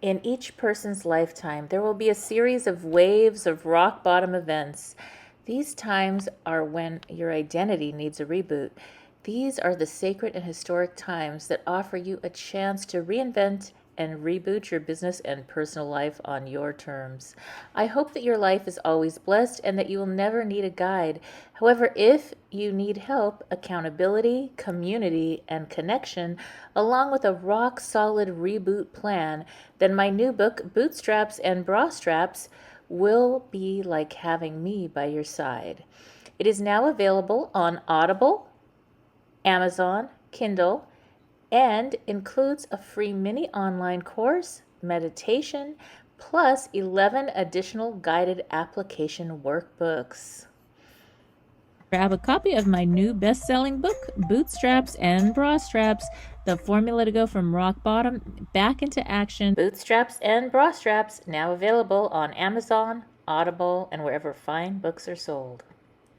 In each person's lifetime, there will be a series of waves of rock bottom events. These times are when your identity needs a reboot. These are the sacred and historic times that offer you a chance to reinvent and reboot your business and personal life on your terms. I hope that your life is always blessed and that you will never need a guide. However, if you need help, accountability, community, and connection, along with a rock solid reboot plan, then my new book, Bootstraps and Bra Straps, will be like having me by your side. It is now available on Audible, Amazon, Kindle, and includes a free mini online course, meditation, plus 11 additional guided application workbooks. Grab a copy of my new best-selling book, Bootstraps and Bra Straps, the formula to go from rock bottom back into action. Bootstraps and Bra Straps, now available on Amazon, Audible, and wherever fine books are sold.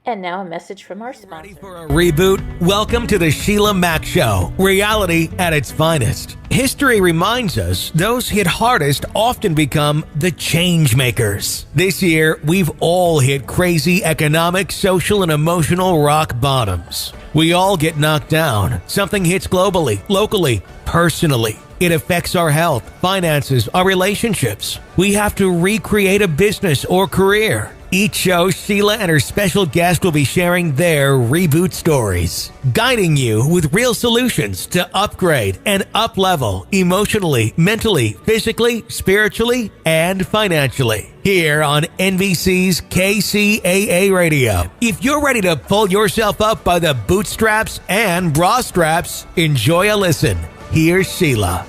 And now a message from our sponsor. Ready for a reboot? Welcome to the Sheila Mack Show, reality at its finest. History reminds us those hit hardest often become the change makers. This year, we've all hit crazy economic, social, and emotional rock bottoms. We all get knocked down. Something hits globally, locally, personally. It affects our health, finances, our relationships. We have to recreate a business or career. Each show, Sheila and her special guest will be sharing their reboot stories, guiding you with real solutions to upgrade and up-level emotionally, mentally, physically, spiritually, and financially. Here on NBC's KCAA Radio. If you're ready to pull yourself up by the bootstraps and bra straps, enjoy a listen. Here's Sheila.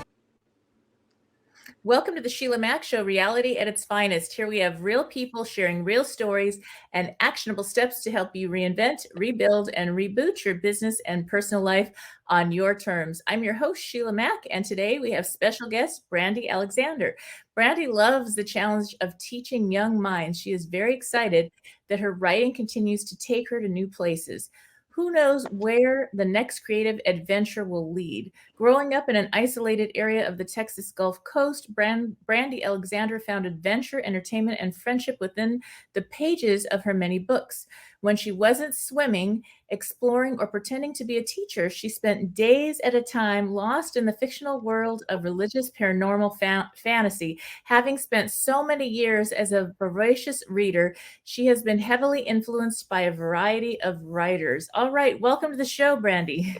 Welcome to the Sheila Mack Show, reality at its finest. Here we have real people sharing real stories and actionable steps to help you reinvent, rebuild, and reboot your business and personal life on your terms. I'm your host, Sheila Mack, and today we have special guest, Brandy Alexander. Brandy loves the challenge of teaching young minds. She is very excited that her writing continues to take her to new places. Who knows where the next creative adventure will lead? Growing up in an isolated area of the Texas Gulf Coast, Brandy Alexander found adventure, entertainment, and friendship within the pages of her many books. When she wasn't swimming, exploring, or pretending to be a teacher, she spent days at a time lost in the fictional world of religious paranormal fantasy. Having spent so many years as a voracious reader, she has been heavily influenced by a variety of writers. All right, welcome to the show, Brandy.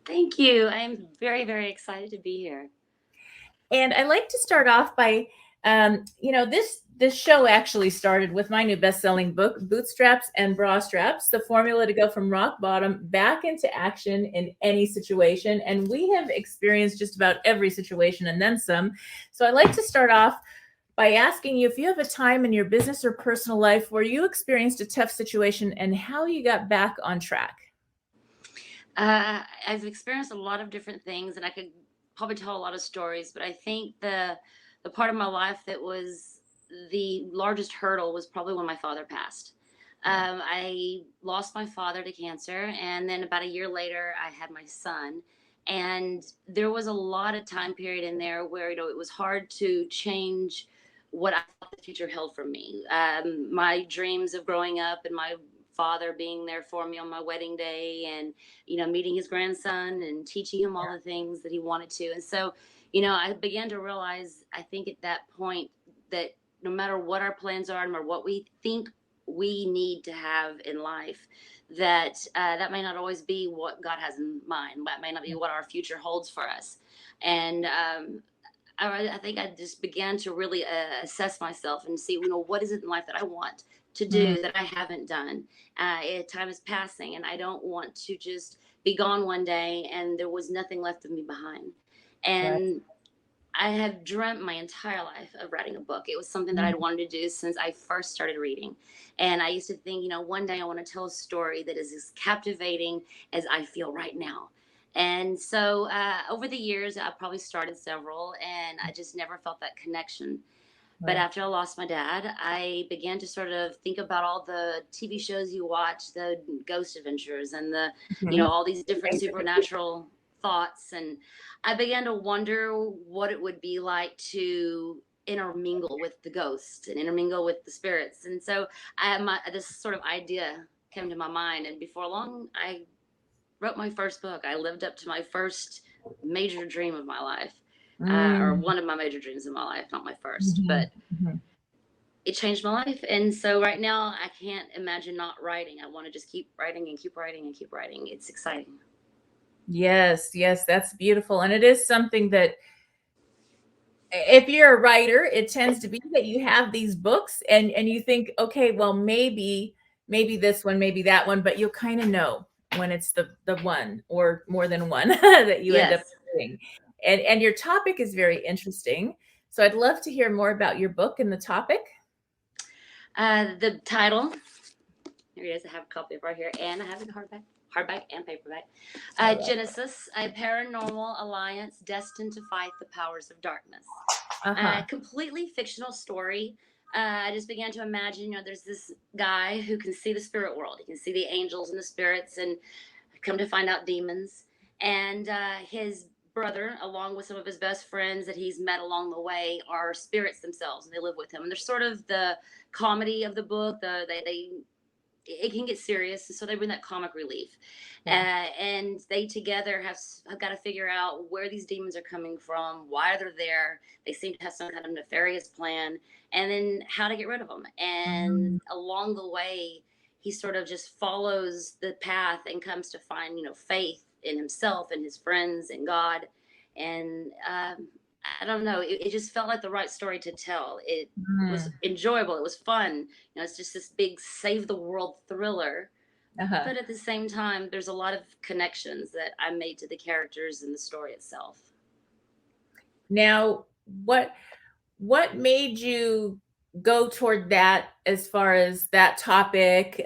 Thank you. I'm very, very excited to be here. And I like to start off by, this show actually started with my new best-selling book, Bootstraps and Bra Straps, the formula to go from rock bottom back into action in any situation. And we have experienced just about every situation and then some. So I like to start off by asking you if you have a time in your business or personal life where you experienced a tough situation and how you got back on track. I've experienced a lot of different things, and I could probably tell a lot of stories, but I think the part of my life that was the largest hurdle was probably when my father passed. I lost my father to cancer, and then about a year later, I had my son. And there was a lot of time period in there where, it was hard to change what I thought the future held for me. My dreams of growing up and my father being there for me on my wedding day and, meeting his grandson and teaching him all the things that he wanted to. And so, I began to realize, I think at that point, that no matter what our plans are, no matter what we think we need to have in life, that that may not always be what God has in mind. That may not be what our future holds for us. And I think I just began to really assess myself and see, what is it in life that I want to do that I haven't done. Time is passing, and I don't want to just be gone one day and there was nothing left of me behind. And I have dreamt my entire life of writing a book. It was something that I'd wanted to do since I first started reading. And I used to think, one day I want to tell a story that is as captivating as I feel right now. And so over the years, I probably started several, and I just never felt that connection. But after I lost my dad, I began to sort of think about all the TV shows you watch, the ghost adventures and the, all these different supernatural thoughts, and I began to wonder what it would be like to intermingle with the ghosts and intermingle with the spirits. And so this sort of idea came to my mind, and before long I wrote my first book. I lived up to my first major dream of my life, or one of my major dreams in my life, not my 1st, but it changed my life. And so right now I can't imagine not writing. I want to just keep writing and keep writing and keep writing. It's exciting. Yes, that's beautiful. And it is something that, if you're a writer, it tends to be that you have these books and you think, okay, well, maybe this one, maybe that one, but you'll kind of know when it's the one or more than one that you end up doing. And your topic is very interesting. So I'd love to hear more about your book and the topic. The title, here it is. I have a copy of it right here, and I have it in hardback and paperback. Genesis, a Paranormal Alliance Destined to Fight the Powers of Darkness. Completely fictional story. I just began to imagine, there's this guy who can see the spirit world. He can see the angels and the spirits, and come to find out demons. And his brother, along with some of his best friends that he's met along the way, are spirits themselves, and they live with him. And they're sort of the comedy of the book. It can get serious, and so they bring that comic relief. And they together have got to figure out where these demons are coming from, why they're there. They seem to have some kind of nefarious plan, and then how to get rid of them. And along the way, he sort of just follows the path and comes to find, faith in himself and his friends and God. And I don't know, it just felt like the right story to tell. It was enjoyable. It was fun. It's just this big save the world thriller. But at the same time, there's a lot of connections that I made to the characters and the story itself. Now, what made you go toward that as far as that topic?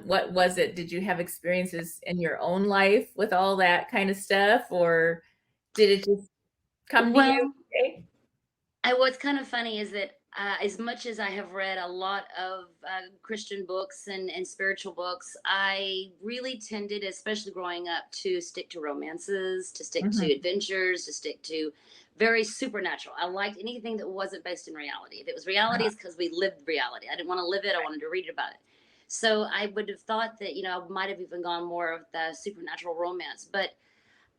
What was it? Did you have experiences in your own life with all that kind of stuff, or did it just come to you? What's kind of funny is that as much as I have read a lot of Christian books and spiritual books, I really tended, especially growing up, to stick to romances, to stick to adventures, to stick to very supernatural. I liked anything that wasn't based in reality. If it was reality, it's because we lived reality. I didn't want to live it. I wanted to read about it. So I would have thought that, I might have even gone more of the supernatural romance. But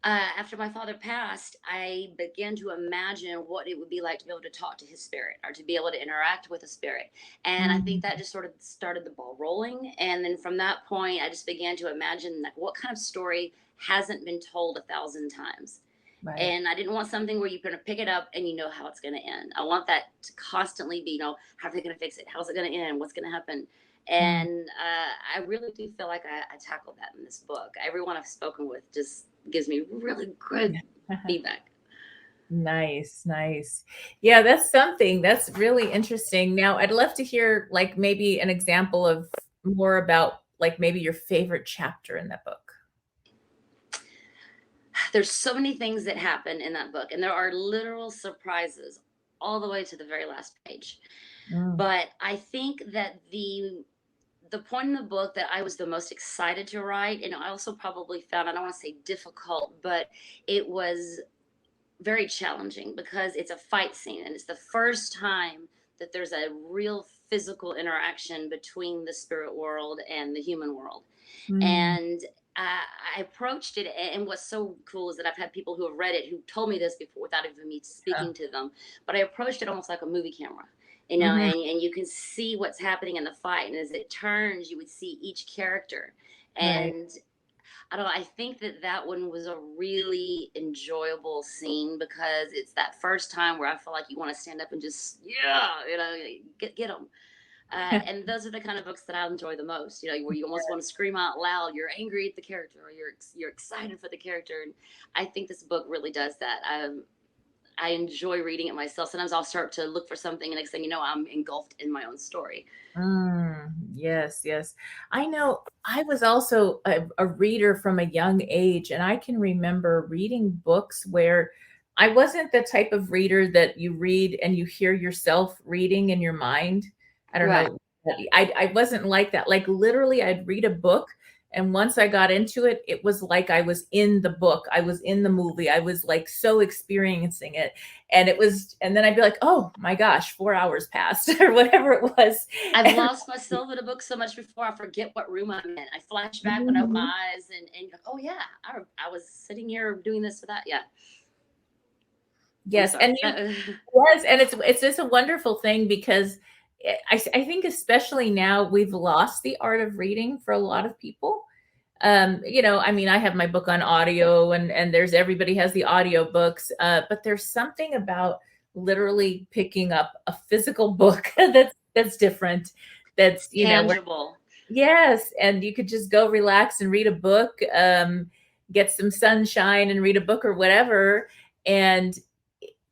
after my father passed, I began to imagine what it would be like to be able to talk to his spirit, or to be able to interact with a spirit. And I think that just sort of started the ball rolling. And then from that point, I just began to imagine, like, what kind of story hasn't been told 1,000 times. Right. And I didn't want something where you're going to pick it up and you know how it's going to end. I want that to constantly be, how are they going to fix it? How's it going to end? What's going to happen? And I really do feel like I tackled that in this book. Everyone I've spoken with just gives me really good feedback. Nice. Yeah, that's something that's really interesting. Now, I'd love to hear, like, maybe an example of more about, like, maybe your favorite chapter in that book. There's so many things that happen in that book, and there are literal surprises all the way to the very last page. But I think that the point in the book that I was the most excited to write, and I also probably found, I don't want to say difficult, but it was very challenging, because it's a fight scene, and it's the first time that there's a real physical interaction between the spirit world and the human world. And I approached it, and what's so cool is that I've had people who have read it who told me this before without even me speaking to them, but I approached it almost like a movie camera. And you can see what's happening in the fight. And as it turns, you would see each character. And I don't know, I think that one was a really enjoyable scene, because it's that first time where I feel like you want to stand up and just, get them. And those are the kind of books that I enjoy the most, where you almost want to scream out loud. You're angry at the character, or you're excited for the character. And I think this book really does that. I enjoy reading it myself. Sometimes I'll start to look for something, and next thing you know, I'm engulfed in my own story. Yes. I know I was also a reader from a young age, and I can remember reading books where I wasn't the type of reader that you read and you hear yourself reading in your mind. I don't know. I wasn't like that. Like, literally, I'd read a book And once I got into it, it was like I was in the book. I was in the movie. I was like so experiencing it. And then I'd be like, oh my gosh, 4 hours passed or whatever it was. I've And, lost myself in a book so much before I forget what room I'm in. I flash back when I open Mhm. my eyes and like, oh yeah, I was sitting here doing this or that. Yeah. I'm Yes. sorry. Yes, and it's just a wonderful thing because I think especially now we've lost the art of reading for a lot of people. I mean, I have my book on audio, and there's everybody has the audio books, but there's something about literally picking up a physical book that's different. That's where, Tangible. yes, and you could just go relax and read a book, get some sunshine and read a book or whatever. And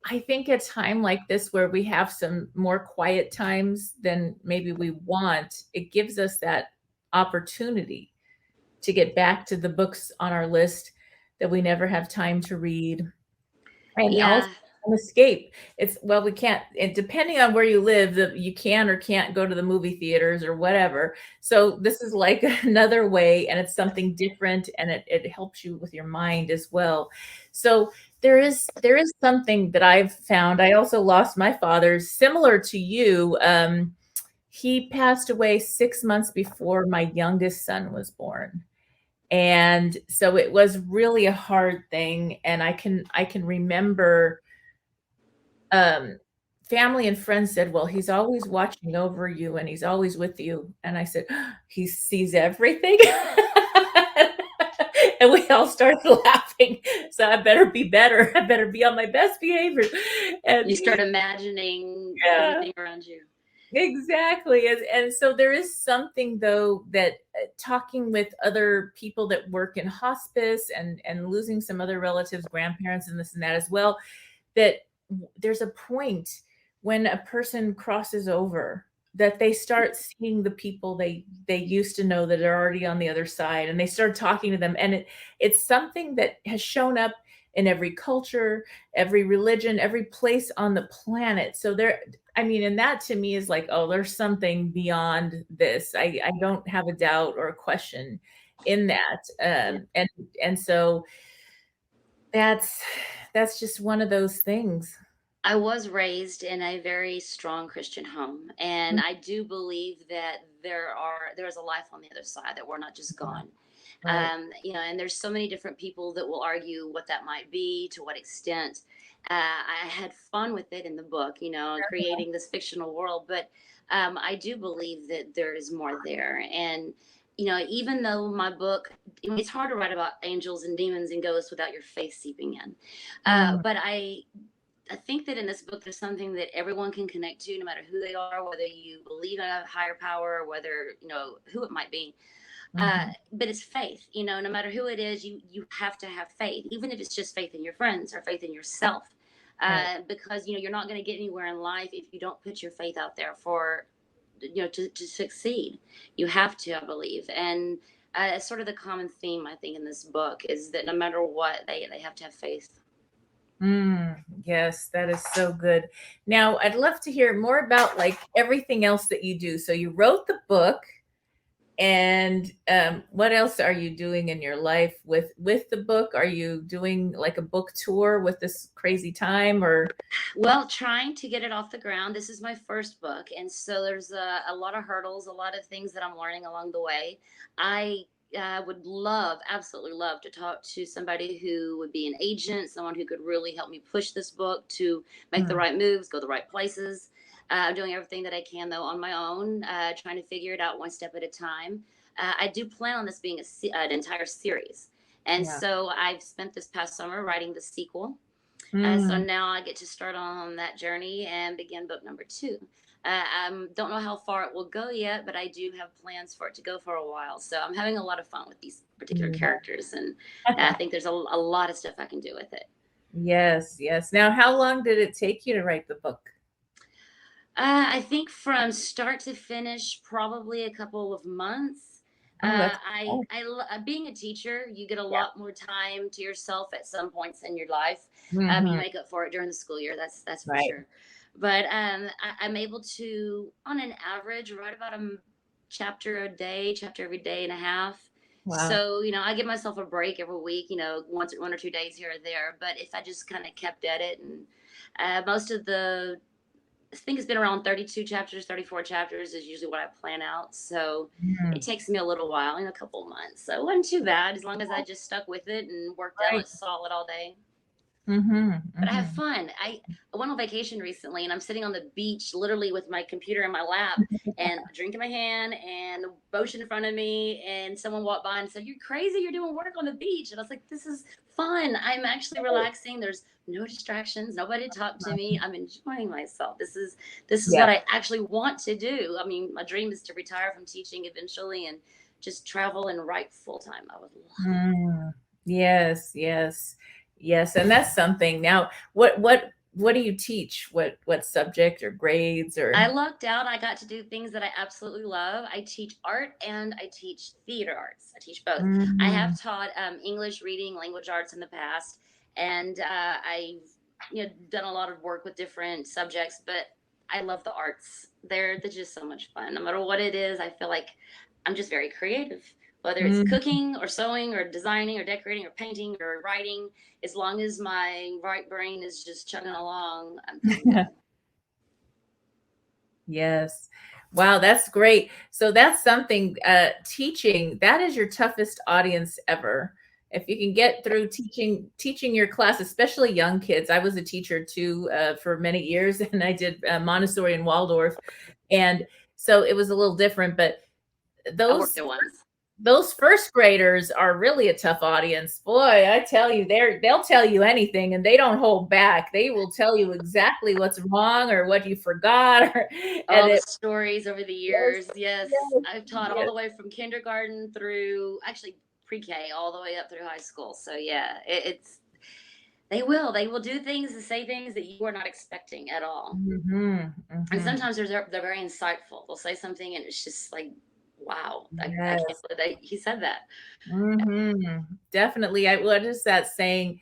I think a time like this where we have some more quiet times than maybe we want, it gives us that opportunity to get back to the books on our list that we never have time to read. And also Yeah. an escape. It's, well, we can't, and depending on where you live, you can or can't go to the movie theaters or whatever. So this is like another way, and it's something different, and it helps you with your mind as well. So there is something that I've found. I also lost my father, similar to you. He passed away 6 months before my youngest son was born. And so it was really a hard thing. And I can remember family and friends said, well, he's always watching over you and he's always with you. And I said, he sees everything. And we all started laughing. So I better be better. I better be on my best behavior. And You start imagining yeah, everything around you. exactly. And so there is something though that talking with other people that work in hospice and losing some other relatives, grandparents, and this and that as well, that there's a point when a person crosses over that they start seeing the people they used to know that are already on the other side, and they start talking to them, and it's something that has shown up in every culture, every religion, every place on the planet. So there, I mean, and that to me is like, oh, there's something beyond this. I don't have a doubt or a question in that. Yeah. And so that's that's just one of those things. I was raised in a very strong Christian home, and I do believe that there's a life on the other side, that we're not just gone. Right. And there's so many different people that will argue what that might be, to what extent. I had fun with it in the book, creating this fictional world, but I do believe that there is more there. And even though my book, it's hard to write about angels and demons and ghosts without your faith seeping in. Mm, But I think that in this book, there's something that everyone can connect to, no matter who they are, whether you believe in a higher power, or whether, who it might be. mhm. But it's faith, no matter who it is, you have to have faith, even if it's just faith in your friends or faith in yourself. Right. Because, you're not going to get anywhere in life if you don't put your faith out there for, to succeed. You have to, I believe. And it's sort of the common theme, I think, in this book is that no matter what, they have to have faith. Yes, that is so good. Now, I'd love to hear more about like everything else that you do. So you wrote the book, and what else are you doing in your life with the book? Are you doing like a book tour with this crazy time, or? Well, trying to get it off the ground. This is my first book, and so there's a lot of hurdles, a lot of things that I'm learning along the way. I would absolutely love to talk to somebody who would be an agent, someone who could really help me push this book to make the Hmm, right moves, go the right places. I'm doing everything that I can, though, on my own, trying to figure it out one step at a time. I do plan on this being an entire series. And yeah. so I've spent this past summer writing the sequel, so Mm, now I get to start on that journey and begin book number two. I don't know how far it will go yet, but I do have plans for it to go for a while. So I'm having a lot of fun with these particular yeah. characters, and I think there's a lot of stuff I can do with it. Yes, yes. Now, how long did it take you to write the book? I think from start to finish, probably a couple of months. Oh, that's Being a teacher, you get a yeah. lot more time to yourself at some points in your life. You Hmm. make up for it during the school year. That's for Right. sure. But I'm able to, on an average, write about a chapter a day, chapter every day and a half. Wow. So, I give myself a break every week, 1 or 2 days here or there. But if I just kind of kept at it, and most of I think it's been around 32 chapters, 34 chapters is usually what I plan out. So it Mm, takes me a little while, in a couple of months. So it wasn't too bad as long as I just stuck with it and worked out right. it solid all day. Mm-hmm. But I have Mm-hmm. fun. I went on vacation recently, and I'm sitting on the beach, literally with my computer in my lap and a drink in my hand and the ocean in front of me. And someone walked by and said, "You're crazy. You're doing work on the beach." And I was like, "This is fun. I'm actually relaxing. There's no distractions. Nobody to talk to me. I'm enjoying myself. This is Yeah. what I actually want to do. I mean, my dream is to retire from teaching eventually and just travel and write full time. I would love that." Mm, yes, yes, yes. And that's something. Now, what do you teach? What subject or grades I or? lucked out. I got to do things that I absolutely love. I teach art and I teach theater arts. I teach both. I Mm, have taught English, reading, language arts in the past, and I've done a lot of work with different subjects. But I love the arts. They're just so much fun. No matter what it is, I feel like I'm just very creative. Whether it's mm. cooking or sewing or designing or decorating or painting or writing, as long as my right brain is just chugging along, I'm good. Yes. Wow, that's great. So that's something, teaching, that is your toughest audience ever. If you can get through teaching your class, especially young kids. I was a teacher too, for many years, and I did Montessori and Waldorf, and so it was a little different. But I worked those there once. those first graders are really a tough audience. Boy, I tell you, they'll tell you anything and they don't hold back. They will tell you exactly what's wrong or what you forgot or, and All the it stories over the yes, years. Yes, yes, I've taught all yes. the way from kindergarten through actually pre-K all the way up through high school. So yeah, it's they will do things and say things that you are not expecting at all. Mhm, And mhm. sometimes they're very insightful. They'll say something and it's just like, wow, I can't Yes. believe that he said that. Mhm. Definitely. What is that saying?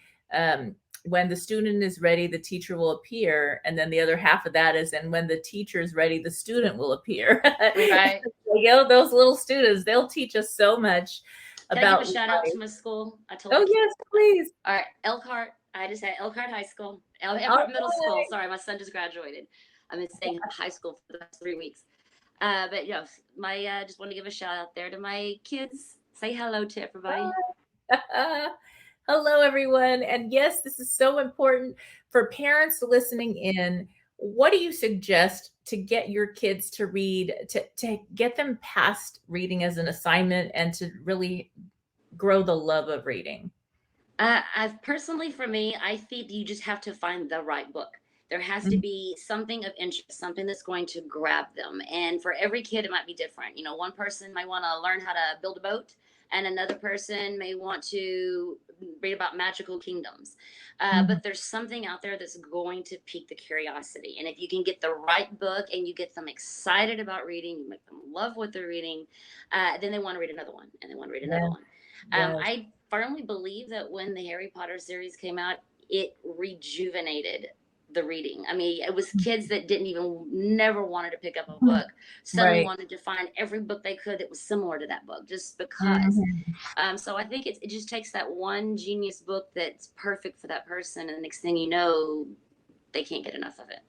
When the student is ready, the teacher will appear. And then the other half of that is, and when the teacher is ready, the student will appear. Right. Those little students, they'll teach us so much Can I give about a shout out life. to my school? I told Oh, the kids. yes, please. All right, Elkhart. I just had Elkhart High School, All Elkhart Middle School. right. Sorry, my son just graduated. I've been staying high school for the last 3 weeks. But yes, my just want to give a shout out there to my kids. Say hello to everybody. Hello, everyone. And yes, this is so important for parents listening in. What do you suggest to get your kids to read, to get them past reading as an assignment and to really grow the love of reading? I've personally, for me, I think you just have to find the right book. There has to Mhm, be something of interest, something that's going to grab them. And for every kid, it might be different. One person might want to learn how to build a boat, and another person may want to read about magical kingdoms. mhm. But there's something out there that's going to pique the curiosity. And if you can get the right book and you get them excited about reading, you make them love what they're reading, then they want to read another one, and they want to read another Yes, one. yes. I firmly believe that when the Harry Potter series came out, it rejuvenated the reading. I mean, it was kids that didn't even never wanted to pick up a Mhm. book, suddenly Right. wanted to find every book they could that was similar to that book just because. Mhm. So I think it just takes that one genius book that's perfect for that person, and the next thing you know, they can't get enough of it.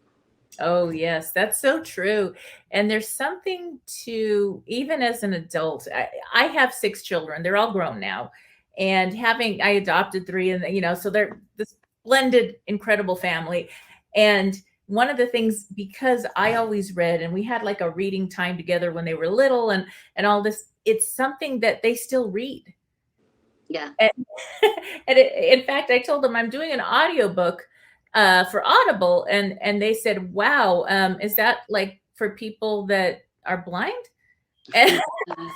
Oh, yes, that's so true. And there's something to, even as an adult, I have 6 children. They're all grown now. And I adopted 3 and so they're this blended incredible family. And one of the things, because I always read and we had like a reading time together when they were little and all this, it's something that they still read. Yeah. And, in fact, I told them I'm doing an audiobook for Audible, and they said, "Wow, is that like for people that are blind?" And No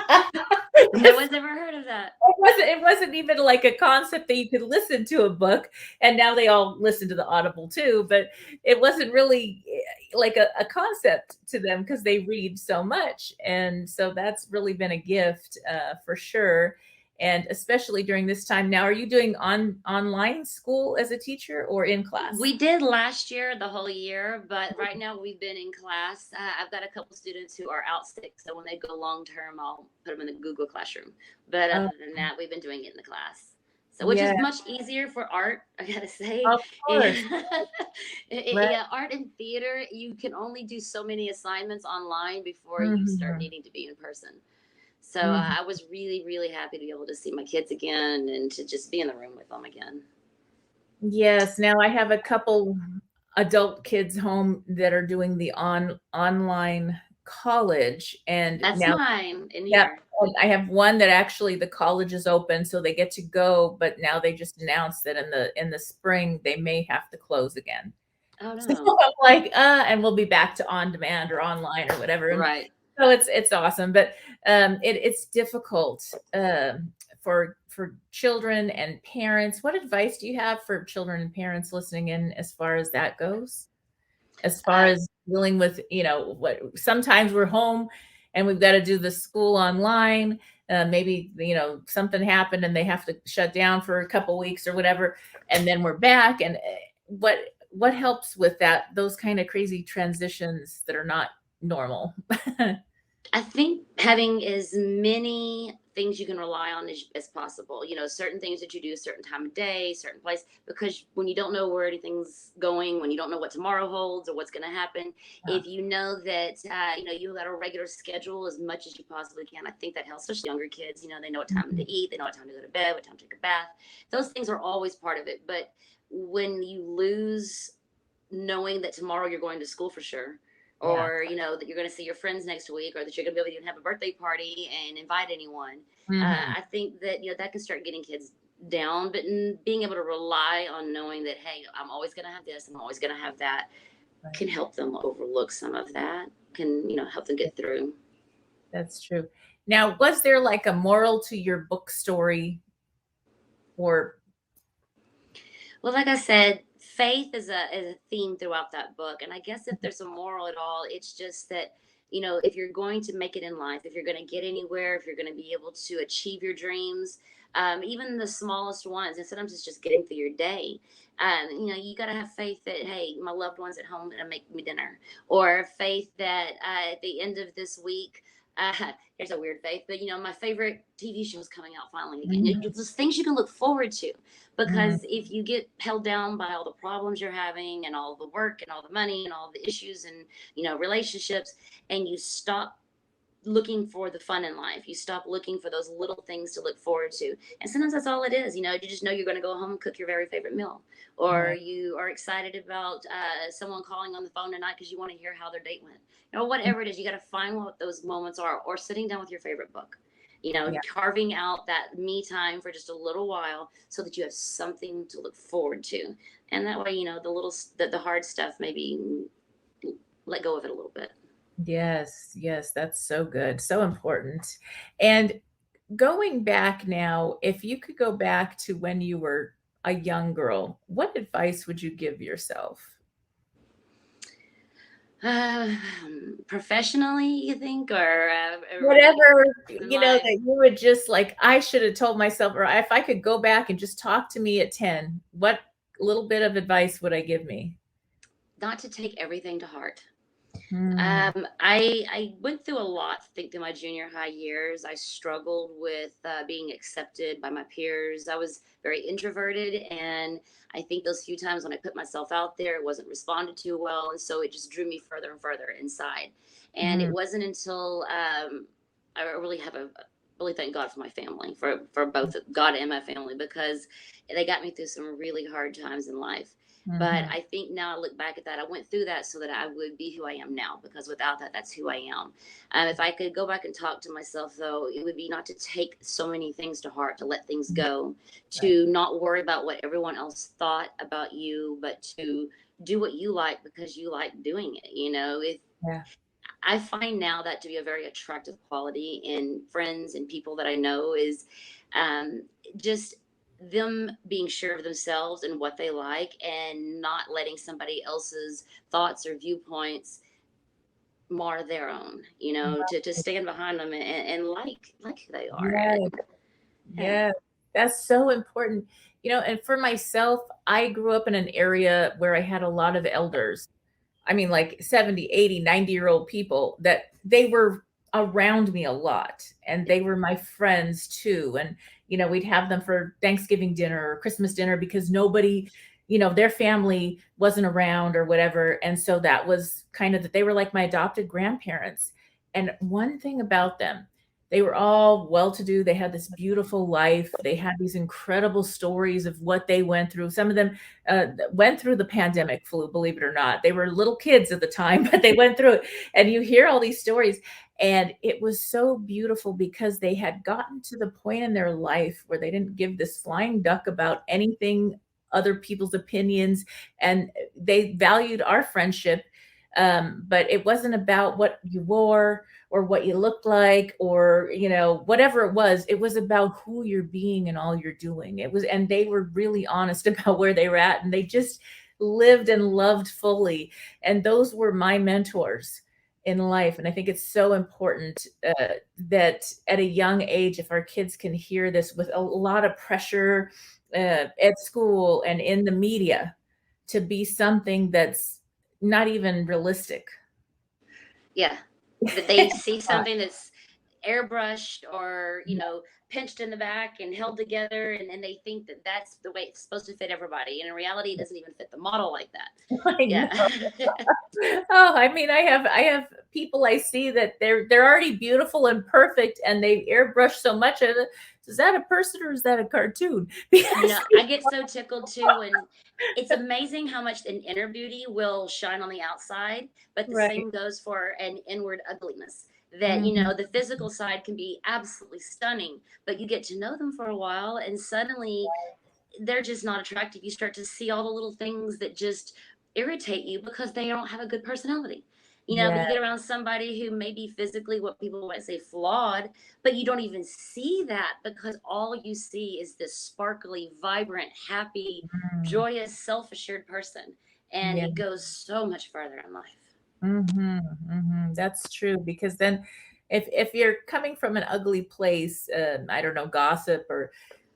'cause one's ever heard of that. it wasn't even like a concept that you could listen to a book, and now they all listen to the Audible too, but it wasn't really like a concept to them because they read so much, and so that's really been a gift for sure. and especially during this time. Now, are you doing online school as a teacher or in class? We did last year, the whole year, but right now we've been in class. I've got a couple students who are out sick, so when they go long term, I'll put them in the Google Classroom. But Oh, other than that, we've been doing it in the class. So, which yeah, is much easier for art, I gotta say. of course. Right. Yeah, art and theater, you can only do so many assignments online before you start Mhm. needing to be in person. So Mhm. I was really, really happy to be able to see my kids again and to just be in the room with them again. Yes, now I have a couple adult kids home that are doing the online college, and That's now, mine in yeah, here. and I have one that actually the college is open, so they get to go, but now they just announced that in the spring, they may have to close again. Oh So no. I'm like, and we'll be back to on demand or online or whatever. And Right. so it's awesome, but it's difficult for children and parents. What advice do you have for children and parents listening in as far as that goes? As far Uh, as dealing with, what sometimes we're home and we've got to do the school online. Maybe, something happened and they have to shut down for a couple weeks or whatever, and then we're back. And what helps with that? Those kind of crazy transitions that are not normal. I think having as many things you can rely on as possible. You know, certain things that you do, a certain time of day, certain place, because when you don't know where anything's going, when you don't know what tomorrow holds or what's going to happen, Yeah. if you know that, you got a regular schedule as much as you possibly can, I think that helps, especially younger kids. You know, they know what time Mhm. to eat, they know what time to go to bed, what time to take a bath. Those things are always part of it. But when you lose knowing that tomorrow you're going to school for sure, Yeah. or that you're going to see your friends next week, or that you're going to be able to even have a birthday party and invite anyone, Mhm. I think that that can start getting kids down. But being able to rely on knowing that, hey, I'm always going to have this, I'm always going to have that, Right. can help them overlook some of that, can help them get through. That's true. Now, was there like a moral to your book story, or Well, like I said, faith is a theme throughout that book. And I guess if there's a moral at all, it's just that, if you're going to make it in life, if you're going to get anywhere, if you're going to be able to achieve your dreams, even the smallest ones, and sometimes it's just getting through your day. You got to have faith that, hey, my loved one's at home and make me dinner, or faith that at the end of this week, uh, here's a weird faith, but my favorite TV show is coming out finally again. Mhm. Just things you can look forward to, Mhm. because if you get held down by all the problems you're having and all the work and all the money and all the issues and relationships, and you stop looking for the fun in life, you stop looking for those little things to look forward to, and sometimes that's all it is. You just know you're going to go home and cook your very favorite meal, or Right. you are excited about someone calling on the phone tonight because you want to hear how their date went. Whatever it is, you got to find what those moments are, or sitting down with your favorite book, Yeah. carving out that me time for just a little while so that you have something to look forward to. And that way, the hard stuff, maybe let go of it a little bit. Yes, yes, that's so good, so important. And going back now, if you could go back to when you were a young girl, what advice would you give yourself? Uh, Professionally, you think, or Whatever, in life? that you would just like, I should have told myself, or if I could go back and just talk to me at 10, what little bit of advice would I give me? Not to take everything to heart. Hmm. I went through a lot. I think through my junior high years, I struggled with being accepted by my peers. I was very introverted, and I think those few times when I put myself out there, it wasn't responded to well, and so it just drew me further and further inside. And it Mm, wasn't until I really thank God for my family, for both God and my family, because they got me through some really hard times in life. But mhm. I think now I look back at that, I went through that so that I would be who I am now, because without that, that's who I am. If I could go back and talk to myself, though, it would be not to take so many things to heart, to let things Mm, go, right. to not worry about what everyone else thought about you, but to do what you like because you like doing it. Yeah. I find now that to be a very attractive quality in friends and people that I know is um, just them being sure of themselves and what they like, and not letting somebody else's thoughts or viewpoints mar their own, to stand behind them and like who they are. Right. Yeah. Yeah, that's so important. And for myself, I grew up in an area where I had a lot of elders. I mean, like 70, 80, 90-year-old people that they were around me a lot and they were my friends too. And, we'd have them for Thanksgiving dinner or Christmas dinner because nobody, their family wasn't around or whatever. And so that was kind of that they were like my adopted grandparents. And one thing about them, they were all well to do. They had this beautiful life. They had these incredible stories of what they went through. Some of them went through the pandemic flu, believe it or not. They were little kids at the time, but they went through it. And you hear all these stories. And it was so beautiful because they had gotten to the point in their life where they didn't give this flying duck about anything, other people's opinions, and they valued our friendship. But it wasn't about what you wore or what you looked like or whatever it was about who you're being and all you're doing. And they were really honest about where they were at, and they just lived and loved fully. And those were my mentors in life. And I think it's so important that at a young age, if our kids can hear this with a lot of pressure at school and in the media to be something that's not even realistic. Yeah. That they see something that's airbrushed or, pinched in the back and held together. And then they think that that's the way it's supposed to fit everybody. And in reality, it doesn't even fit the model like that. I Yeah. know. Oh, I mean, I have people I see that they're already beautiful and perfect, and they airbrush so much of it. Is that a person or is that a cartoon? Because I get so tickled too. And it's amazing how much an inner beauty will shine on the outside, but the right. same goes for an inward ugliness. That, Mhm. the physical side can be absolutely stunning, but you get to know them for a while and suddenly they're just not attractive. You start to see all the little things that just irritate you because they don't have a good personality. But Yeah. you get around somebody who may be physically what people might say flawed, but you don't even see that because all you see is this sparkly, vibrant, happy, Mm. joyous, self assured person. And Yeah. it goes so much further in life. Mhm, mhm. That's true because then if you're coming from an ugly place, I don't know, gossip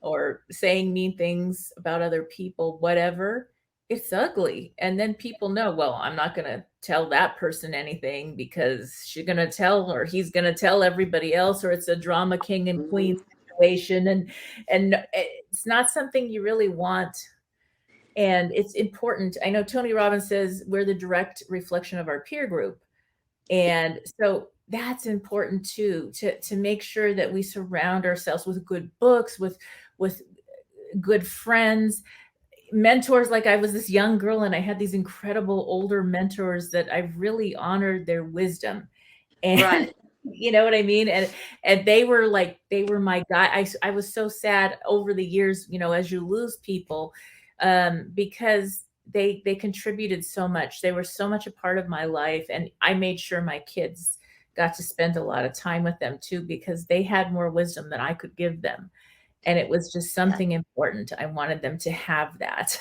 or saying mean things about other people, whatever, it's ugly. And then people know, well, I'm not going to tell that person anything because she's going to tell or he's going to tell everybody else, or it's a drama king and queen Hmm. situation. And it's not something you really want, and it's important. I know Tony Robbins says we're the direct reflection of our peer group. And so that's important too, to make sure that we surround ourselves with good books, with good friends, mentors. Like I was this young girl and I had these incredible older mentors that I really honored their wisdom. And Right. you know what I mean? And they were my guy. I was so sad over the years, as you lose people, because they contributed so much. They were so much a part of my life, and I made sure my kids got to spend a lot of time with them too because they had more wisdom than I could give them. And it was just Yeah. something important. I wanted them to have that.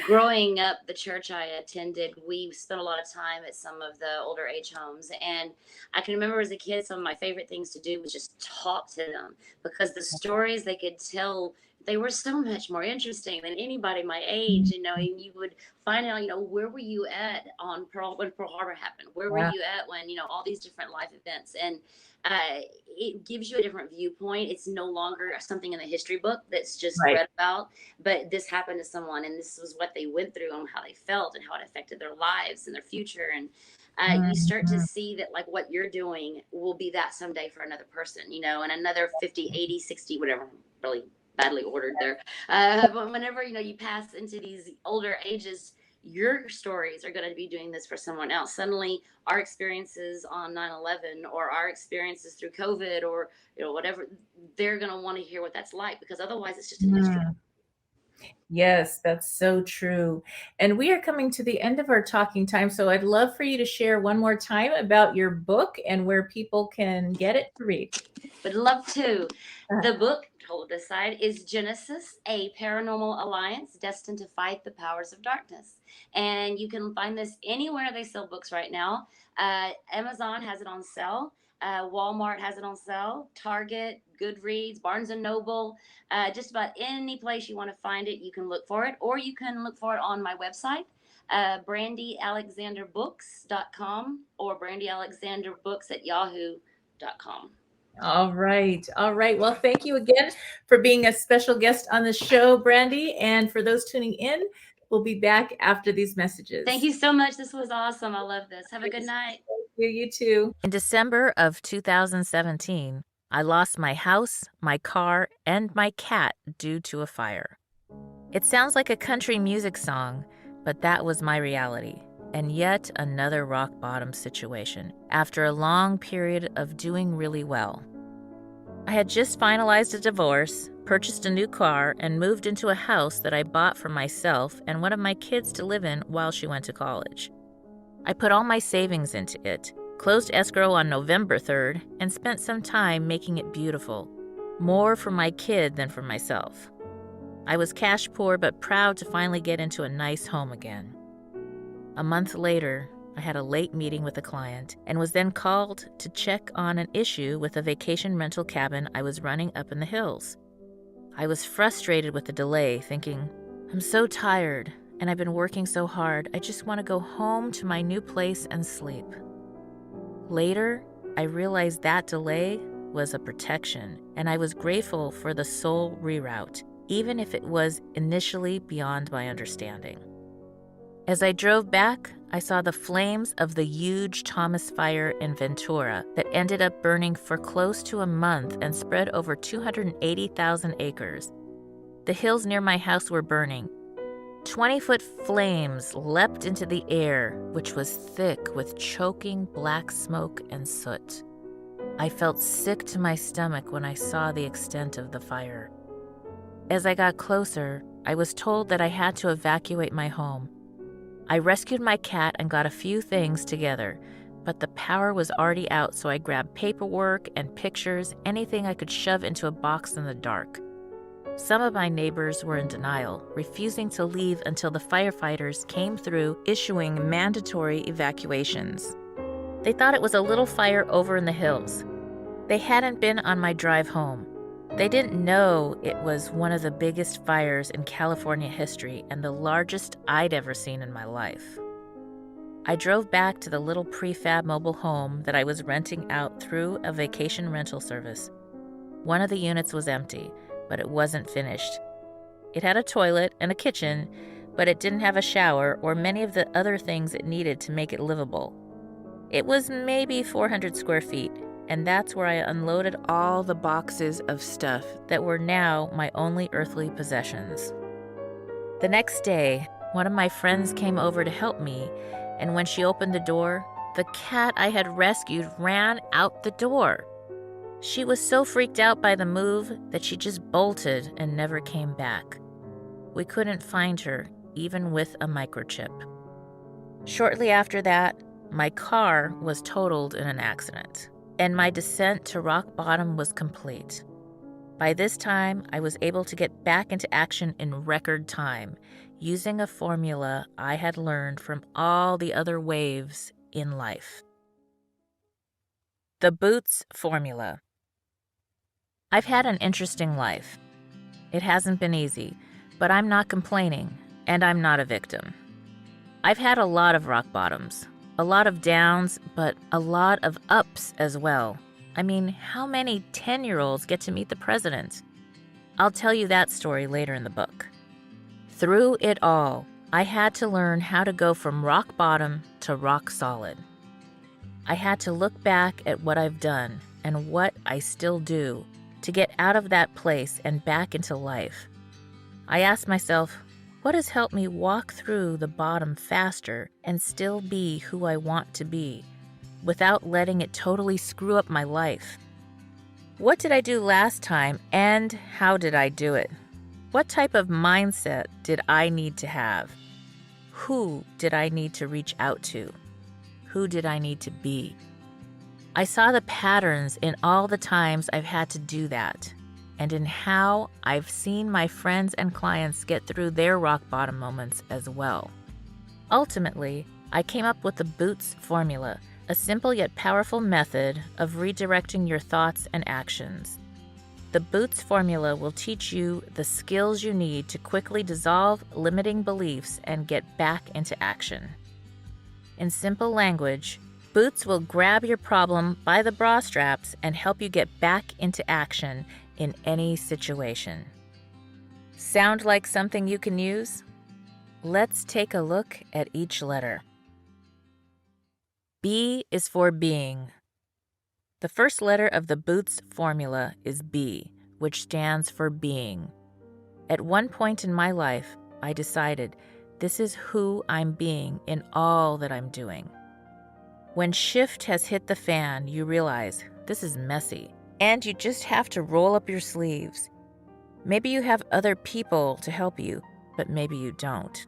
Growing up, the church I attended, we spent a lot of time at some of the older age homes. And I can remember as a kid, some of my favorite things to do was just talk to them because the stories they could tell, they were so much more interesting than anybody my age. And you would find out, where were you at on when Pearl Harbor happened? Where were Yeah, you at when, all these different life events? And it gives you a different viewpoint. It's no longer something in the history book that's just right. read about, but this happened to someone and this was what they went through and how they felt and how it affected their lives and their future. And you start to Mhm. see that like what you're doing will be that someday for another person, and another 50, 80, 60, whatever, really badly ordered there. But whenever, you pass into these older ages, your stories are going to be doing this for someone else. Suddenly our experiences on 9/11 or our experiences through COVID or, whatever, they're going to want to hear what that's like because otherwise it's just in history. Mm. Yes, that's so true. And we are coming to the end of our talking time. So I'd love for you to share one more time about your book and where people can get it to read. Would love to. Uh, The book, hold this side, is Genesis, a paranormal alliance destined to fight the powers of darkness. And you can find this anywhere they sell books right now. Amazon has it on sale. Walmart has it on sale. Target, Goodreads, Barnes and Noble, just about any place you want to find it, you can look for it, or you can look for it on my website, brandyalexanderbooks.com or brandyalexanderbooks@yahoo.com. All right. All right. Well, thank you again for being a special guest on the show, Brandy. And for those tuning in, we'll be back after these messages. Thank you so much. This was awesome. I love this. Have a good night. Thank you. You too. In December of 2017, I lost my house, my car, and my cat due to a fire. It sounds like a country music song, but that was my reality. And yet another rock bottom situation after a long period of doing really well. I had just finalized a divorce, purchased a new car, and moved into a house that I bought for myself and one of my kids to live in while she went to college. I put all my savings into it, closed escrow on November 3rd, and spent some time making it beautiful, more for my kid than for myself. I was cash poor but proud to finally get into a nice home again. A month later, I had a late meeting with a client and was then called to check on an issue with a vacation rental cabin I was running up in the hills. I was frustrated with the delay, thinking, I'm so tired and I've been working so hard, I just want to go home to my new place and sleep. Later, I realized that delay was a protection, and I was grateful for the soul reroute, even if it was initially beyond my understanding. As I drove back, I saw the flames of the huge Thomas fire in Ventura that ended up burning for close to a month and spread over 280,000 acres. The hills near my house were burning. 20-foot flames leapt into the air, which was thick with choking black smoke and soot. I felt sick to my stomach when I saw the extent of the fire. As I got closer, I was told that I had to evacuate my home. I rescued my cat and got a few things together, but the power was already out, so I grabbed paperwork and pictures, anything I could shove into a box in the dark. Some of my neighbors were in denial, refusing to leave until the firefighters came through, issuing mandatory evacuations. They thought it was a little fire over in the hills. They hadn't been on my drive home. They didn't know it was one of the biggest fires in California history and the largest I'd ever seen in my life. I drove back to the little prefab mobile home that I was renting out through a vacation rental service. One of the units was empty, but it wasn't finished. It had a toilet and a kitchen, but it didn't have a shower or many of the other things it needed to make it livable. It was maybe 400 square feet, and that's where I unloaded all the boxes of stuff that were now my only earthly possessions. The next day, one of my friends came over to help me, and when she opened the door, the cat I had rescued ran out the door. She was so freaked out by the move that she just bolted and never came back. We couldn't find her, even with a microchip. Shortly after that, my car was totaled in an accident, and my descent to rock bottom was complete. By this time, I was able to get back into action in record time, using a formula I had learned from all the other waves in life. The Boots Formula. I've had an interesting life. It hasn't been easy, but I'm not complaining, and I'm not a victim. I've had a lot of rock bottoms, a lot of downs, but a lot of ups as well. I mean, how many 10-year-olds get to meet the president? I'll tell you that story later in the book. Through it all, I had to learn how to go from rock bottom to rock solid. I had to look back at what I've done and what I still do to get out of that place and back into life. I asked myself, what has helped me walk through the bottom faster and still be who I want to be, without letting it totally screw up my life? What did I do last time, and how did I do it? What type of mindset did I need to have? Who did I need to reach out to? Who did I need to be? I saw the patterns in all the times I've had to do that, and in how I've seen my friends and clients get through their rock bottom moments as well. Ultimately, I came up with the Boots Formula, a simple yet powerful method of redirecting your thoughts and actions. The Boots formula will teach you the skills you need to quickly dissolve limiting beliefs and get back into action. In simple language, Boots will grab your problem by the bra straps and help you get back into action in any situation. Sound like something you can use? Let's take a look at each letter. B is for being. The first letter of the Boots formula is B, which stands for being. At one point in my life, I decided this is who I'm being in all that I'm doing. When shift has hit the fan, you realize this is messy, and you just have to roll up your sleeves. Maybe you have other people to help you, but maybe you don't.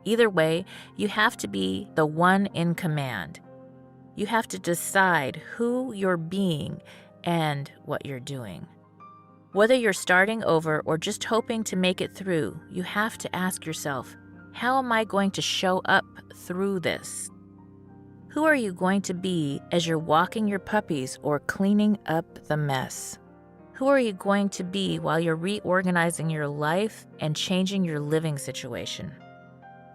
Either way, you have to be the one in command. You have to decide who you're being and what you're doing. Whether you're starting over or just hoping to make it through, you have to ask yourself, how am I going to show up through this? Who are you going to be as you're walking your puppies or cleaning up the mess? Who are you going to be while you're reorganizing your life and changing your living situation?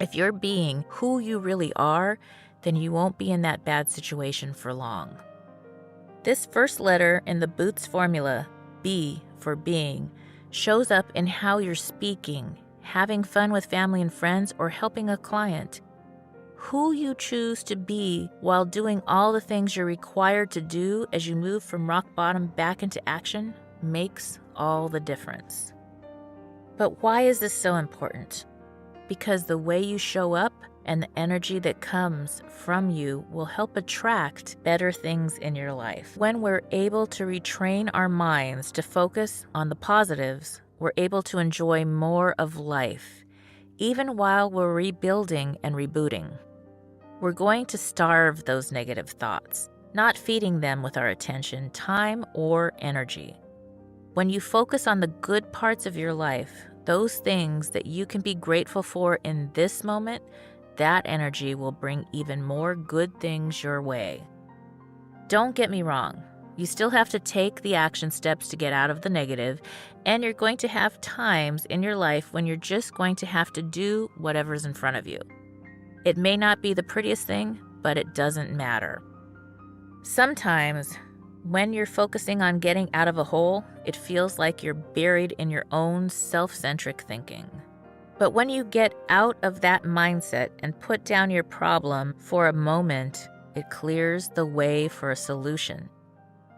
If you're being who you really are, then you won't be in that bad situation for long. This first letter in the Boots formula, B for being, shows up in how you're speaking, having fun with family and friends, or helping a client. Who you choose to be while doing all the things you're required to do as you move from rock bottom back into action makes all the difference. But why is this so important? Because the way you show up and the energy that comes from you will help attract better things in your life. When we're able to retrain our minds to focus on the positives, we're able to enjoy more of life, even while we're rebuilding and rebooting. We're going to starve those negative thoughts, not feeding them with our attention, time, or energy. When you focus on the good parts of your life, those things that you can be grateful for in this moment, that energy will bring even more good things your way. Don't get me wrong. You still have to take the action steps to get out of the negative, and you're going to have times in your life when you're just going to have to do whatever's in front of you. It may not be the prettiest thing, but it doesn't matter. Sometimes, when you're focusing on getting out of a hole, it feels like you're buried in your own self-centric thinking. But when you get out of that mindset and put down your problem for a moment, it clears the way for a solution.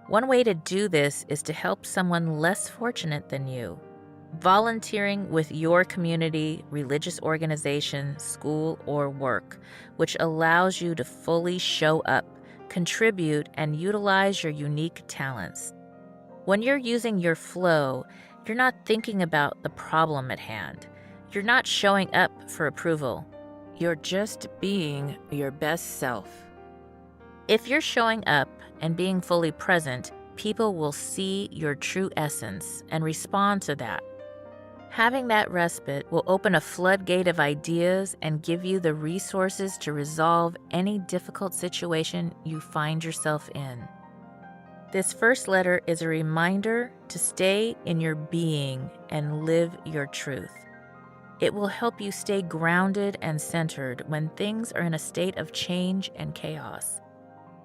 One way to do this is to help someone less fortunate than you. Volunteering with your community, religious organization, school, or work, which allows you to fully show up, contribute, and utilize your unique talents. When you're using your flow, you're not thinking about the problem at hand. You're not showing up for approval. You're just being your best self. If you're showing up and being fully present, people will see your true essence and respond to that. Having that respite will open a floodgate of ideas and give you the resources to resolve any difficult situation you find yourself in. This first letter is a reminder to stay in your being and live your truth. It will help you stay grounded and centered when things are in a state of change and chaos.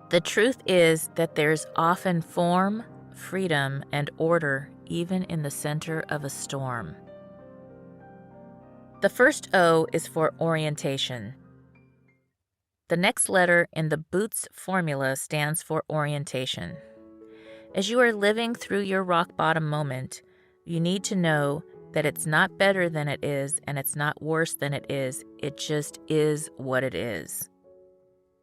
The truth is that there's often form, freedom, and order even in the center of a storm. The first O is for orientation. The next letter in the Boots formula stands for orientation. As you are living through your rock bottom moment, you need to know that it's not better than it is and it's not worse than it just is what it is.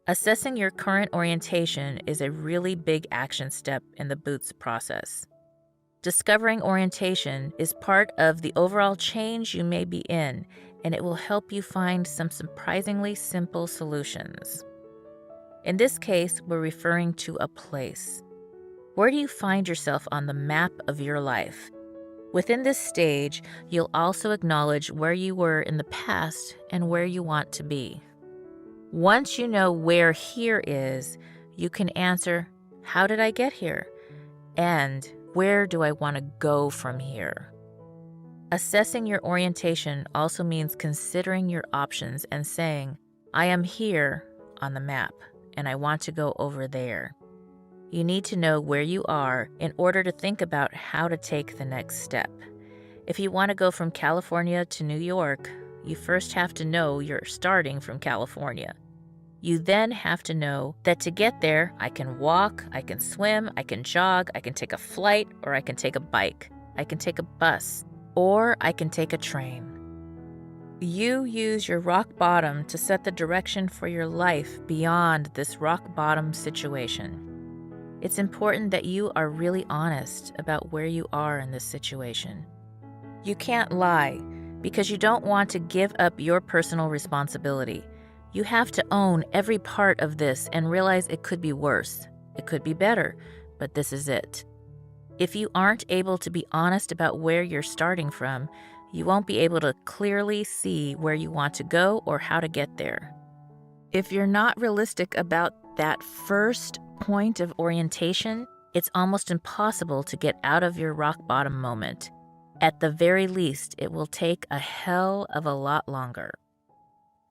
Assessing your current orientation is a really big action step in the Boots process. Discovering orientation is part of the overall change you may be in, and it will help you find some surprisingly simple solutions. In this case, we're referring to a place. Where do you find yourself on the map of your life? Within this stage, you'll also acknowledge where you were in the past and where you want to be. Once you know where here is, you can answer, how did I get here? And Where do I want to go from here? Assessing your orientation also means considering your options and saying, I am here on the map, and I want to go over there. You need to know where you are in order to think about how to take the next step. If you want to go from California to New York, you first have to know you're starting from California. You then have to know that to get there, I can walk, I can swim, I can jog, I can take a flight, or I can take a bike. I can take a bus, or I can take a train. You use your rock bottom to set the direction for your life beyond this rock bottom situation. It's important that you are really honest about where you are in this situation. You can't lie because you don't want to give up your personal responsibility. You have to own every part of this and realize it could be worse. It could be better, but this is it. If you aren't able to be honest about where you're starting from, you won't be able to clearly see where you want to go or how to get there. If you're not realistic about that first point of orientation, it's almost impossible to get out of your rock bottom moment. At the very least, it will take a hell of a lot longer.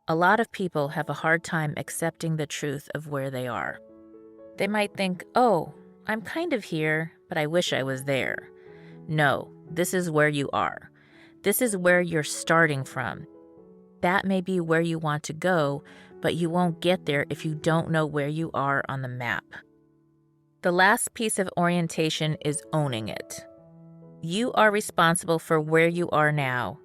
A lot of people have a hard time accepting the truth of where they are. They might think, oh, I'm kind of here, but I wish I was there. No, this is where you are. This is where you're starting from. That may be where you want to go, but you won't get there if you don't know where you are on the map. The last piece of orientation is owning it. You are responsible for where you are now.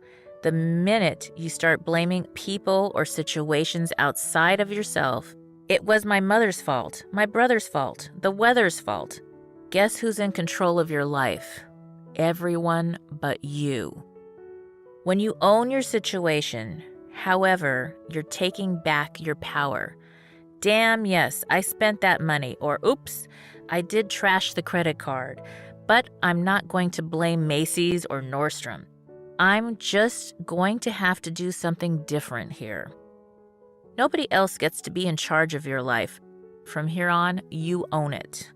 The minute you start blaming people or situations outside of yourself, it was my mother's fault, my brother's fault, the weather's fault. Guess who's in control of your life? Everyone but you. When you own your situation, however, you're taking back your power. Damn, yes, I spent that money, or oops, I did trash the credit card, but I'm not going to blame Macy's or Nordstrom. I'm just going to have to do something different here. Nobody else gets to be in charge of your life. From here on, you own it.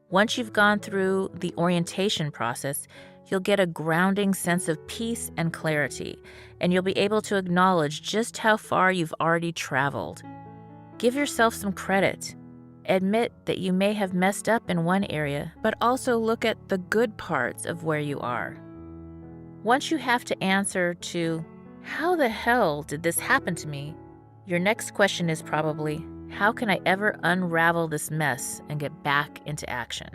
Once you've gone through the orientation process, you'll get a grounding sense of peace and clarity, and you'll be able to acknowledge just how far you've already traveled. Give yourself some credit. Admit that you may have messed up in one area, but also look at the good parts of where you are. Once you have to answer to, how the hell did this happen to me? Your next question is probably, how can I ever unravel this mess and get back into action?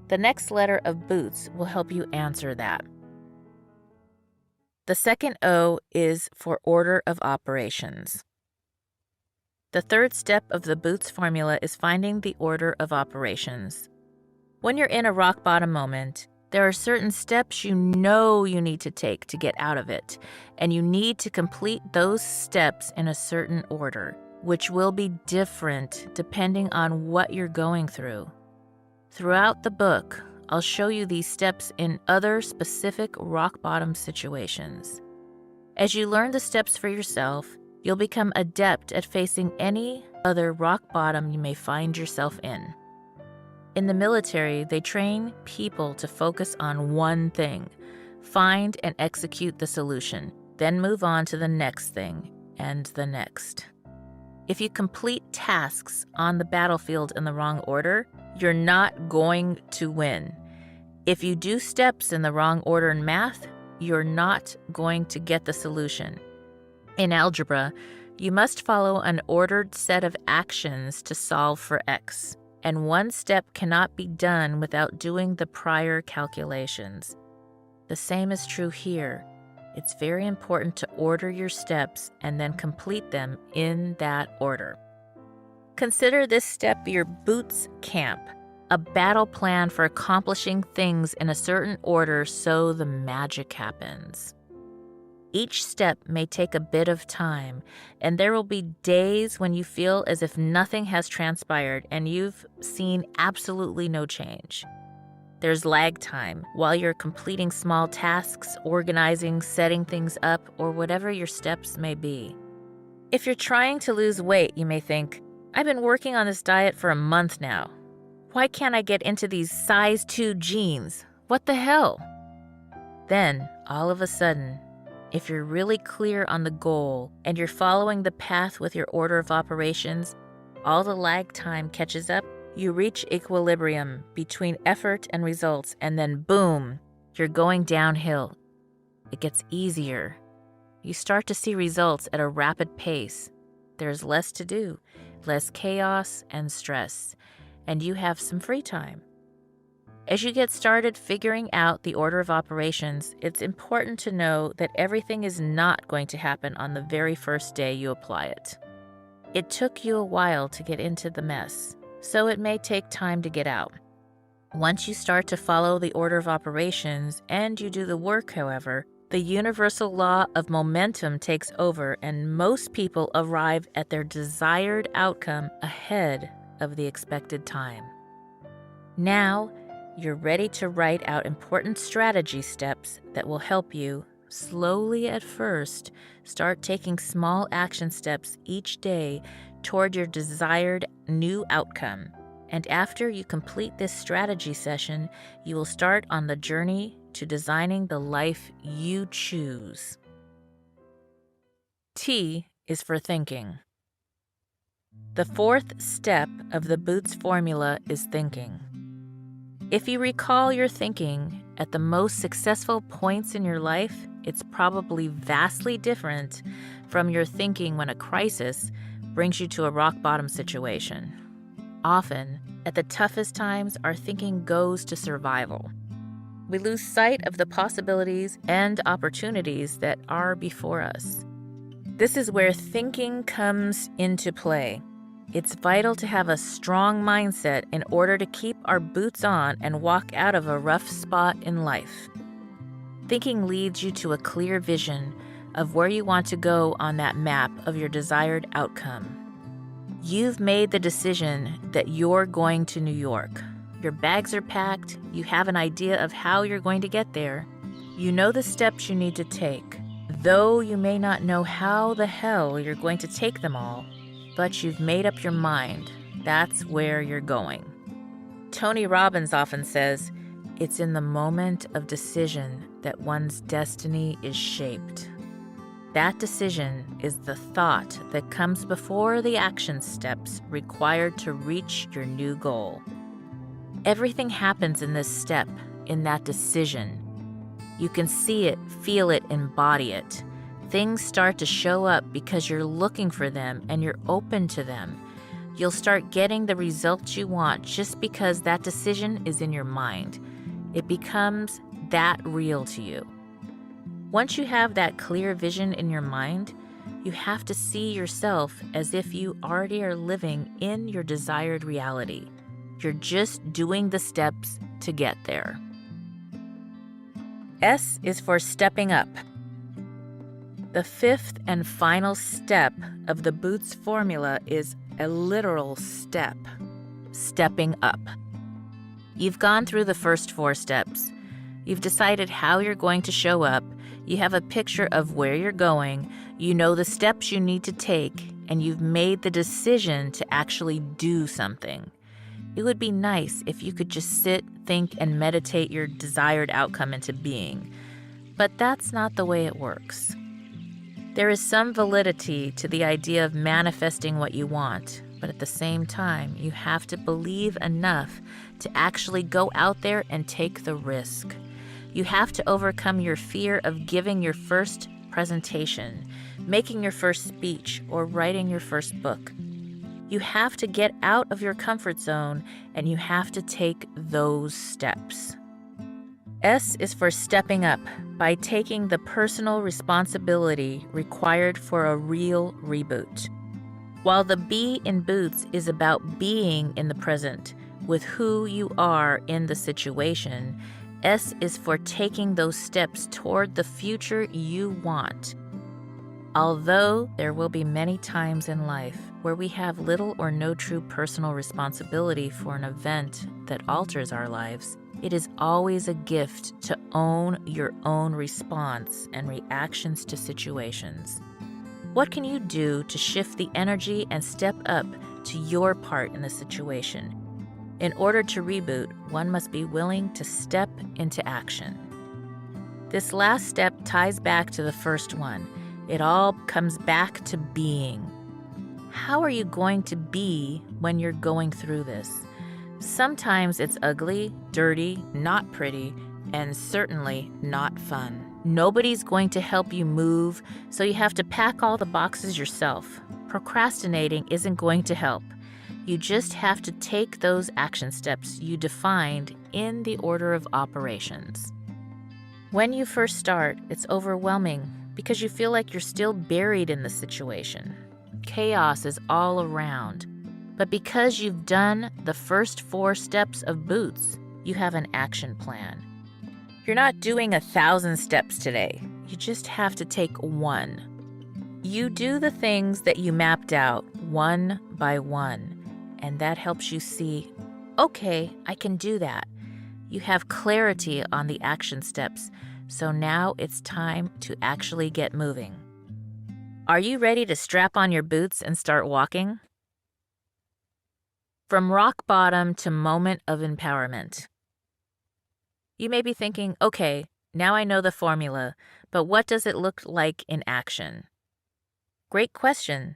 The next letter of Boots will help you answer that. The second O is for order of operations. The third step of the Boots formula is finding the order of operations. When you're in a rock bottom moment, there are certain steps you know you need to take to get out of it, and you need to complete those steps in a certain order, which will be different depending on what you're going through. Throughout the book, I'll show you these steps in other specific rock bottom situations. As you learn the steps for yourself, you'll become adept at facing any other rock bottom you may find yourself in. In the military, they train people to focus on one thing, find and execute the solution, then move on to the next thing and the next. If you complete tasks on the battlefield in the wrong order, you're not going to win. If you do steps in the wrong order in math, you're not going to get the solution. In algebra, you must follow an ordered set of actions to solve for x, and one step cannot be done without doing the prior calculations. The same is true here. It's very important to order your steps and then complete them in that order. Consider this step your Boots camp, a battle plan for accomplishing things in a certain order so the magic happens. Each step may take a bit of time, and there will be days when you feel as if nothing has transpired and you've seen absolutely no change. There's lag time while you're completing small tasks, organizing, setting things up, or whatever your steps may be. If you're trying to lose weight, you may think, I've been working on this diet for a month now. Why can't I get into these size 2 jeans? What the hell? Then, all of a sudden, if you're really clear on the goal and you're following the path with your order of operations, all the lag time catches up, you reach equilibrium between effort and results, and then boom, you're going downhill. It gets easier. You start to see results at a rapid pace. There's less to do, less chaos and stress, and you have some free time. As you get started figuring out the order of operations, it's important to know that everything is not going to happen on the very first day you apply it. It took you a while to get into the mess, so it may take time to get out. Once you start to follow the order of operations and you do the work, however, the universal law of momentum takes over and most people arrive at their desired outcome ahead of the expected time. Now, you're ready to write out important strategy steps that will help you, slowly at first, start taking small action steps each day toward your desired new outcome. And after you complete this strategy session, you will start on the journey to designing the life you choose. T is for thinking. The fourth step of the Boots formula is thinking. If you recall your thinking at the most successful points in your life, it's probably vastly different from your thinking when a crisis brings you to a rock-bottom situation. Often, at the toughest times, our thinking goes to survival. We lose sight of the possibilities and opportunities that are before us. This is where thinking comes into play. It's vital to have a strong mindset in order to keep our boots on and walk out of a rough spot in life. Thinking leads you to a clear vision of where you want to go on that map of your desired outcome. You've made the decision that you're going to New York. Your bags are packed, you have an idea of how you're going to get there. You know the steps you need to take, though you may not know how the hell you're going to take them all. But you've made up your mind. That's where you're going. Tony Robbins often says, it's in the moment of decision that one's destiny is shaped. That decision is the thought that comes before the action steps required to reach your new goal. Everything happens in this step, in that decision. You can see it, feel it, embody it. Things start to show up because you're looking for them and you're open to them. You'll start getting the results you want just because that decision is in your mind. It becomes that real to you. Once you have that clear vision in your mind, you have to see yourself as if you already are living in your desired reality. You're just doing the steps to get there. S is for stepping up. The fifth and final step of the Boots formula is a literal step, stepping up. You've gone through the first 4 steps. You've decided how you're going to show up. You have a picture of where you're going. You know the steps you need to take, and you've made the decision to actually do something. It would be nice if you could just sit, think, and meditate your desired outcome into being. But that's not the way it works. There is some validity to the idea of manifesting what you want, but at the same time, you have to believe enough to actually go out there and take the risk. You have to overcome your fear of giving your first presentation, making your first speech, or writing your first book. You have to get out of your comfort zone, and you have to take those steps. S is for stepping up by taking the personal responsibility required for a real reboot. While the B in Boots is about being in the present with who you are in the situation, S is for taking those steps toward the future you want. Although there will be many times in life where we have little or no true personal responsibility for an event that alters our lives, it is always a gift to own your own response and reactions to situations. What can you do to shift the energy and step up to your part in the situation? In order to reboot, one must be willing to step into action. This last step ties back to the first one. It all comes back to being. How are you going to be when you're going through this? Sometimes it's ugly, dirty, not pretty, and certainly not fun. Nobody's going to help you move, so you have to pack all the boxes yourself. Procrastinating isn't going to help. You just have to take those action steps you defined in the order of operations. When you first start, it's overwhelming because you feel like you're still buried in the situation. Chaos is all around. But because you've done the first 4 steps of Boots, you have an action plan. You're not doing 1,000 steps today. You just have to take 1. You do the things that you mapped out one by one, and that helps you see, okay, I can do that. You have clarity on the action steps, so now it's time to actually get moving. Are you ready to strap on your boots and start walking? From rock bottom to moment of empowerment. You may be thinking, okay, now I know the formula, but what does it look like in action? Great question.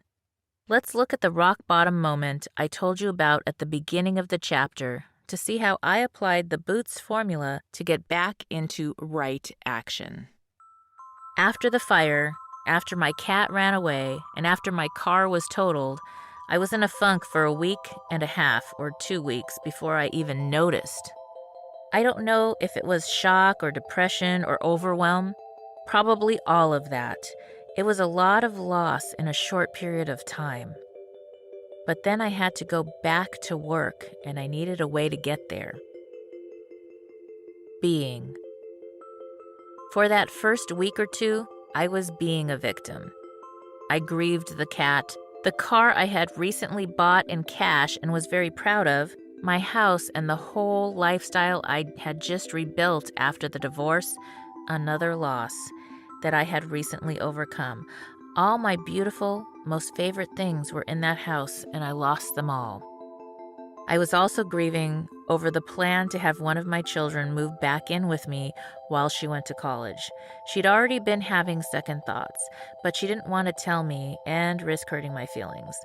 Let's look at the rock bottom moment I told you about at the beginning of the chapter to see how I applied the Boots formula to get back into right action. After the fire, after my cat ran away, and after my car was totaled, I was in a funk for a week and a half or 2 weeks before I even noticed. I don't know if it was shock or depression or overwhelm. Probably all of that. It was a lot of loss in a short period of time. But then I had to go back to work, and I needed a way to get there. Being. For that first week or 2, I was being a victim. I grieved the cat, the car I had recently bought in cash and was very proud of, my house, and the whole lifestyle I had just rebuilt after the divorce, another loss that I had recently overcome. All my beautiful, most favorite things were in that house, and I lost them all. I was also grieving over the plan to have one of my children move back in with me while she went to college. She'd already been having second thoughts, but she didn't want to tell me and risk hurting my feelings.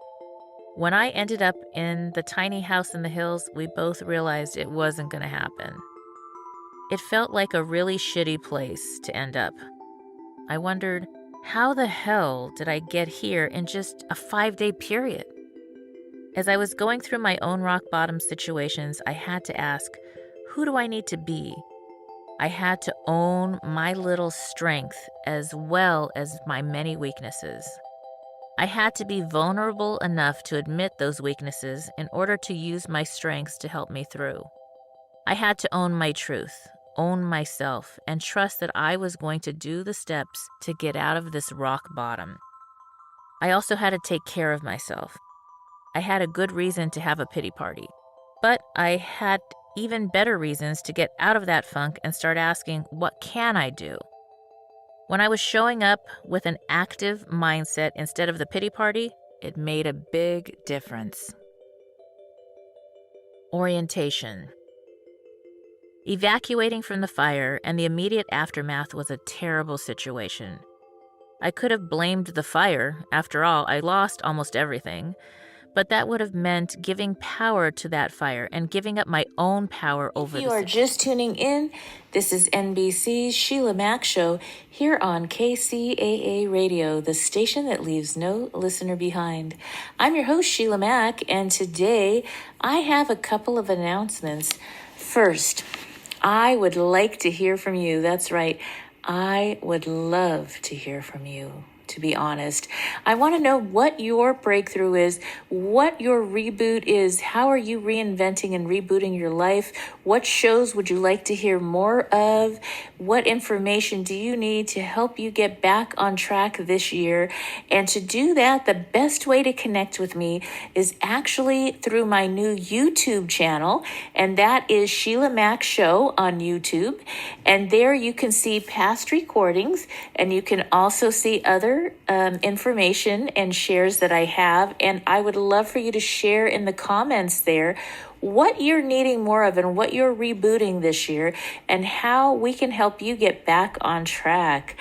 When I ended up in the tiny house in the hills, we both realized it wasn't going to happen. It felt like a really shitty place to end up. I wondered, how the hell did I get here in just a 5-day period? As I was going through my own rock bottom situations, I had to ask, who do I need to be? I had to own my little strength as well as my many weaknesses. I had to be vulnerable enough to admit those weaknesses in order to use my strengths to help me through. I had to own my truth, own myself, and trust that I was going to do the steps to get out of this rock bottom. I also had to take care of myself. I had a good reason to have a pity party, but I had even better reasons to get out of that funk and start asking, what can I do? When I was showing up with an active mindset instead of the pity party, it made a big difference. Orientation. Evacuating from the fire and the immediate aftermath was a terrible situation. I could have blamed the fire. After all, I lost almost everything. But that would have meant giving power to that fire and giving up my own power over the situation. If you are just tuning in, this is NBC's Sheila Mack Show here on KCAA Radio, the station that leaves no listener behind. I'm your host, Sheila Mack, and today I have a couple of announcements. First, I would like to hear from you. That's right. I would love to hear from you. To be honest, I want to know what your breakthrough is, what your reboot is. How are you reinventing and rebooting your life? What shows would you like to hear more of? What information do you need to help you get back on track this year? And to do that, the best way to connect with me is actually through my new YouTube channel, and that is Sheila Mack Show on YouTube. And there you can see past recordings, and you can also see other other information and shares that I have, and I would love for you to share in the comments there what you're needing more of and what you're rebooting this year and how we can help you get back on track.